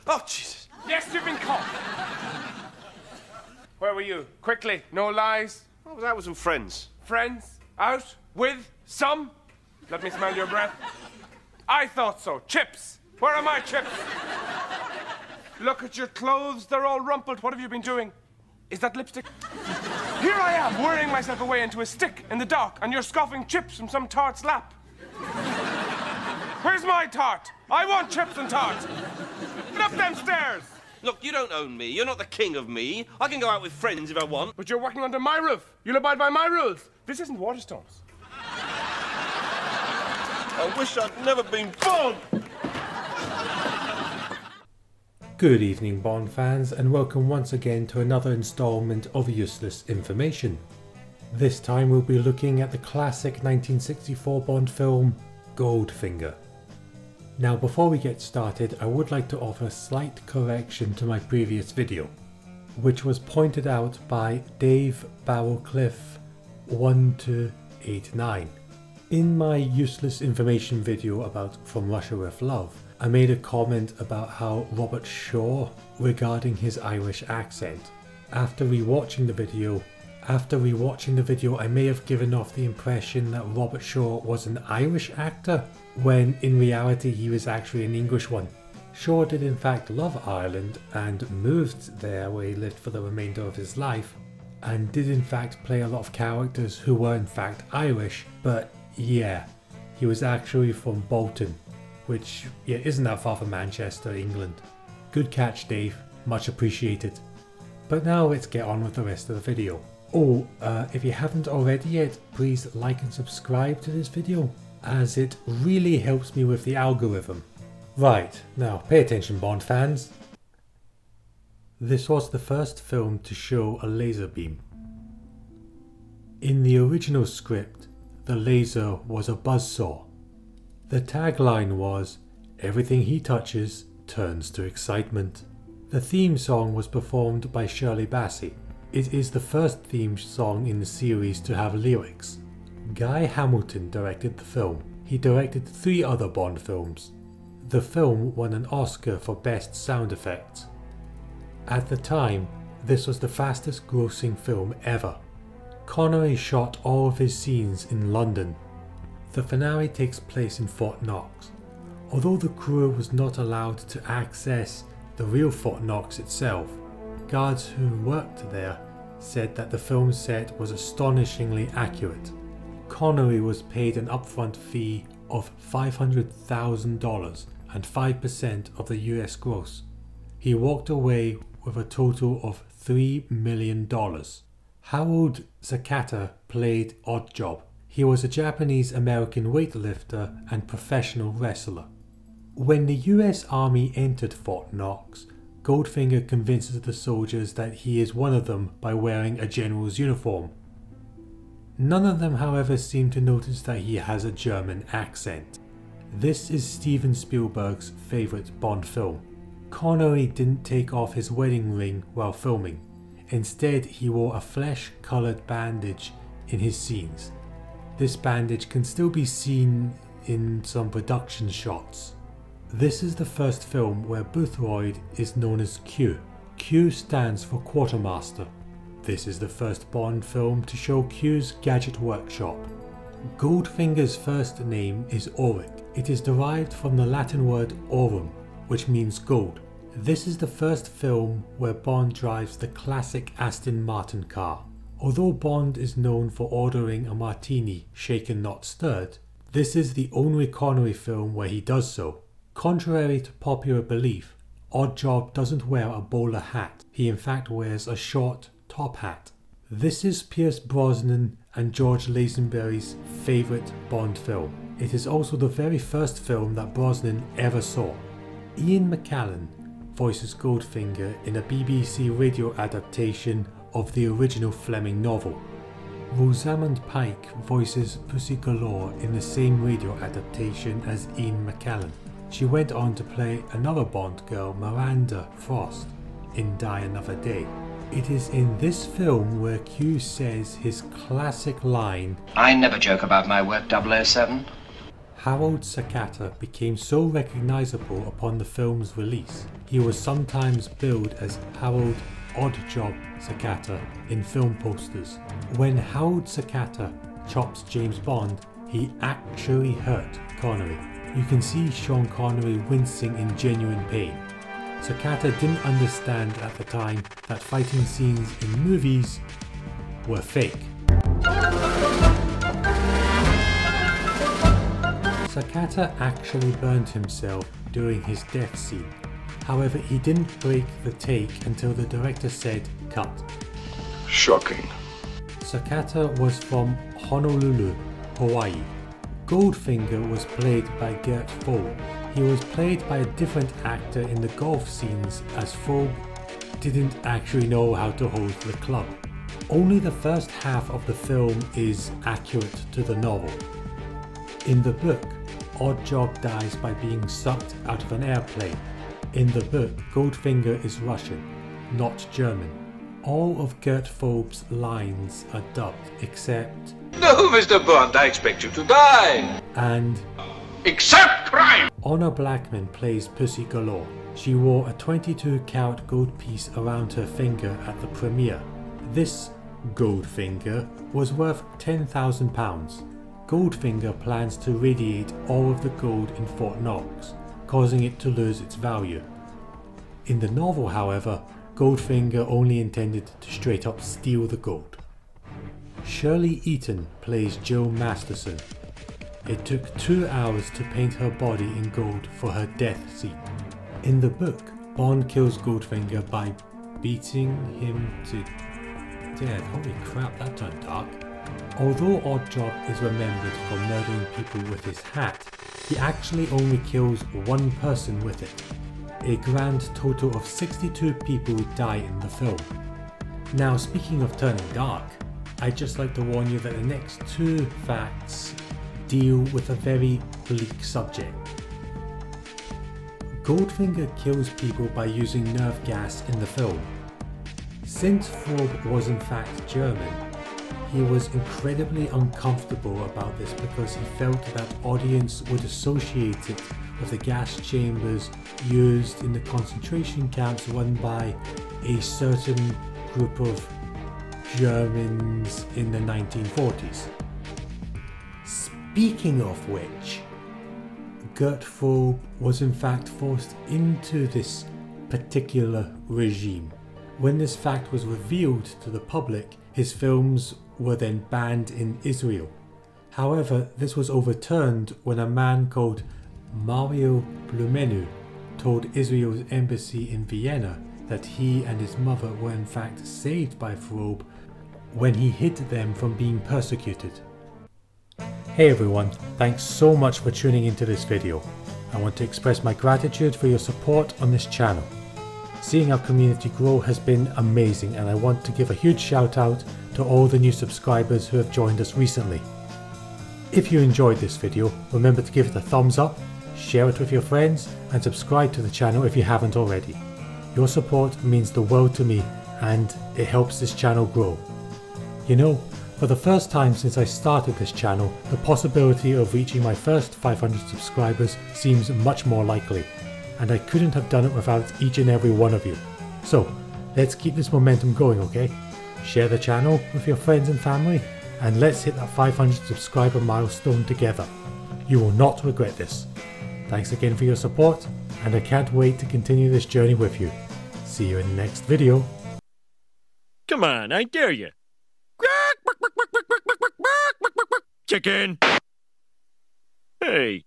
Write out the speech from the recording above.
Oh, Jesus. Yes, you've been caught. Where were you? Quickly, no lies. I was out with some friends. Friends? Out? With? Some? Let me smell your breath. I thought so. Chips. Where are my chips? Look at your clothes. They're all rumpled. What have you been doing? Is that lipstick? Here I am, worrying myself away into a stick in the dock, and you're scoffing chips from some tart's lap. Where's my tart? I want chips and tarts. Get up them stairs. Look, you don't own me. You're not the king of me. I can go out with friends if I want. But you're working under my roof. You'll abide by my rules. This isn't Waterstones. I wish I'd never been born. Good evening, Bond fans, and welcome once again to another installment of Useless Information. This time we'll be looking at the classic 1964 Bond film, Goldfinger. Now before we get started, I would like to offer a slight correction to my previous video, which was pointed out by Dave Barrowcliff1289. In my Useless Information video about From Russia With Love, I made a comment about how Robert Shaw regarding his Irish accent. After rewatching the video, I may have given off the impression that Robert Shaw was an Irish actor, when in reality he was actually an English one. Shaw did in fact love Ireland and moved there where he lived for the remainder of his life, and did in fact play a lot of characters who were in fact Irish, but yeah, he was actually from Bolton, which isn't that far from Manchester, England. Good catch, Dave, much appreciated. But now let's get on with the rest of the video. Oh, if you haven't already yet, please like and subscribe to this video, as it really helps me with the algorithm. Right, now pay attention, Bond fans. This was the first film to show a laser beam. In the original script, the laser was a buzzsaw. The tagline was, "Everything he touches turns to excitement." The theme song was performed by Shirley Bassey. It is the first theme song in the series to have lyrics. Guy Hamilton directed the film. He directed 3 other Bond films. The film won an Oscar for Best Sound Effects. At the time, this was the fastest grossing film ever. Connery shot all of his scenes in London. The finale takes place in Fort Knox. Although the crew was not allowed to access the real Fort Knox itself, guards who worked there said that the film set was astonishingly accurate. Connery was paid an upfront fee of $500,000 and 5% of the US gross. He walked away with a total of $3 million. Harold Sakata played Oddjob. He was a Japanese-American weightlifter and professional wrestler. When the US Army entered Fort Knox, Goldfinger convinces the soldiers that he is one of them by wearing a general's uniform. None of them, however, seem to notice that he has a German accent. This is Steven Spielberg's favourite Bond film. Connery didn't take off his wedding ring while filming. Instead, he wore a flesh-coloured bandage in his scenes. This bandage can still be seen in some production shots. This is the first film where Boothroyd is known as Q. Q stands for Quartermaster. This is the first Bond film to show Q's gadget workshop. Goldfinger's first name is Auric. It is derived from the Latin word aurum, which means gold. This is the first film where Bond drives the classic Aston Martin car. Although Bond is known for ordering a martini shaken not stirred, this is the only Connery film where he does so. Contrary to popular belief, Oddjob doesn't wear a bowler hat. He in fact wears a short top hat. This is Pierce Brosnan and George Lazenby's favourite Bond film. It is also the very first film that Brosnan ever saw. Ian McKellen voices Goldfinger in a BBC radio adaptation of the original Fleming novel. Rosamund Pike voices Pussy Galore in the same radio adaptation as Ian McKellen. She went on to play another Bond girl, Miranda Frost, in Die Another Day. It is in this film where Q says his classic line, "I never joke about my work, 007. Harold Sakata became so recognizable upon the film's release. He was sometimes billed as Harold Oddjob Sakata in film posters. When Harold Sakata chops James Bond, he actually hurt Connery. You can see Sean Connery wincing in genuine pain. Sakata didn't understand at the time that fighting scenes in movies were fake. Sakata actually burned himself during his death scene. However, he didn't break the take until the director said cut. Shocking. Sakata was from Honolulu, Hawaii. Goldfinger was played by Gert Fobe. He was played by a different actor in the golf scenes, as Fobe didn't actually know how to hold the club. Only the first half of the film is accurate to the novel. In the book, Oddjob dies by being sucked out of an airplane. In the book, Goldfinger is Russian, not German. All of Gert Fobe's lines are dubbed except No, Mr. Bond, I expect you to die. And Accept crime! Honor Blackman plays Pussy Galore. She wore a 22-carat gold piece around her finger at the premiere. This Goldfinger was worth £10,000. Goldfinger plans to radiate all of the gold in Fort Knox, causing it to lose its value. In the novel, however, Goldfinger only intended to straight up steal the gold. Shirley Eaton plays Jill Masterson. It took 2 hours to paint her body in gold for her death scene. In the book, Bond kills Goldfinger by beating him to death. Holy crap, that turned dark. Although Oddjob is remembered for murdering people with his hat, he actually only kills one person with it. A grand total of 62 people die in the film. Now, speaking of turning dark, I'd just like to warn you that the next 2 facts deal with a very bleak subject. Goldfinger kills people by using nerve gas in the film. Since Fobe was in fact German, he was incredibly uncomfortable about this because he felt that audience would associate it with the gas chambers used in the concentration camps run by a certain group of Germans in the 1940s. Speaking of which, Gert Fobe was in fact forced into this particular regime. When this fact was revealed to the public, his films were then banned in Israel. However, this was overturned when a man called Mario Blumenu told Israel's embassy in Vienna that he and his mother were in fact saved by Fobe when he hid them from being persecuted. Hey everyone, thanks so much for tuning into this video. I want to express my gratitude for your support on this channel. Seeing our community grow has been amazing, and I want to give a huge shout out to all the new subscribers who have joined us recently. If you enjoyed this video, remember to give it a thumbs up, share it with your friends, and subscribe to the channel if you haven't already. Your support means the world to me, and it helps this channel grow. You know, for the first time since I started this channel, the possibility of reaching my first 500 subscribers seems much more likely, and I couldn't have done it without each and every one of you. So, let's keep this momentum going, okay? Share the channel with your friends and family, and let's hit that 500 subscriber milestone together. You will not regret this. Thanks again for your support, and I can't wait to continue this journey with you. See you in the next video. Come on, I dare you. Chicken! Hey,